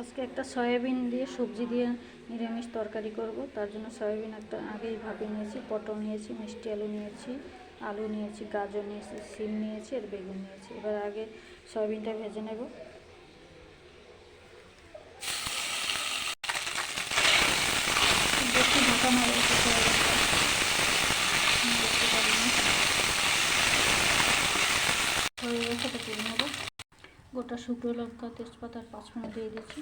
আজকে একটা সয়াবিন দিয়ে সবজি দিয়ে নিরামিষ তরকারি করব। তার জন্য সয়াবিন একটা আগেই ভাপিয়ে নিয়েছি, পটল নিয়েছি, মিষ্টি আলু নিয়েছি, আলু নিয়েছি, গাজর নিয়েছি, সিম নিয়েছি আর বেগুন নিয়েছি। এবার আগে সয়াবিনটা ভেজে নেব। বেশি ঢাকা না রেখে সয়াবিনটা দেখতে পারিনি হয়ে গেছে, এটা তুলে নেব। গোটা শুকনো লঙ্কা, তেজপাতা আর পাঁচফোড়ন দিয়ে দিয়েছি।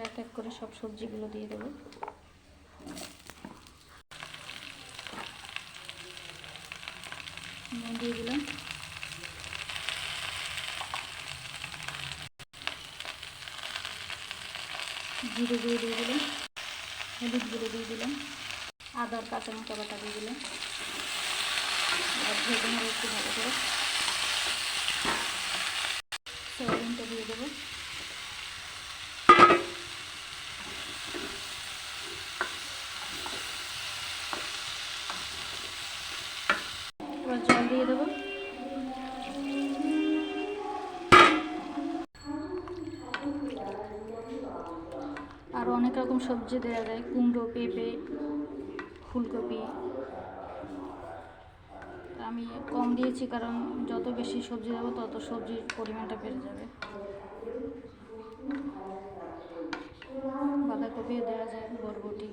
এক এক করে সব সবজিগুলো দিয়ে দেবো। দিয়ে দিলাম, জিরে গুঁড়ো দিয়ে দিলাম, হলুদ গুঁড়ো দিয়ে দিলাম, আদার কাঁচা লঙ্কা বাটা দিয়ে দিলাম। আর ভেজে নেবো একটু ভালো করে। সয়াবিনটা দিয়ে দেবো। এবার জল দিয়ে দেবো। আর অনেক রকম সবজি দেওয়া যায়, কুমড়ো, পেঁপে, ফুলকপি। আমি কম দিয়েছি কারণ যত বেশি সবজি দেবো তত সবজির পরিমাণটা বেড়ে যাবে। বাঁধাকপিও দেওয়া যায়, বরবটি।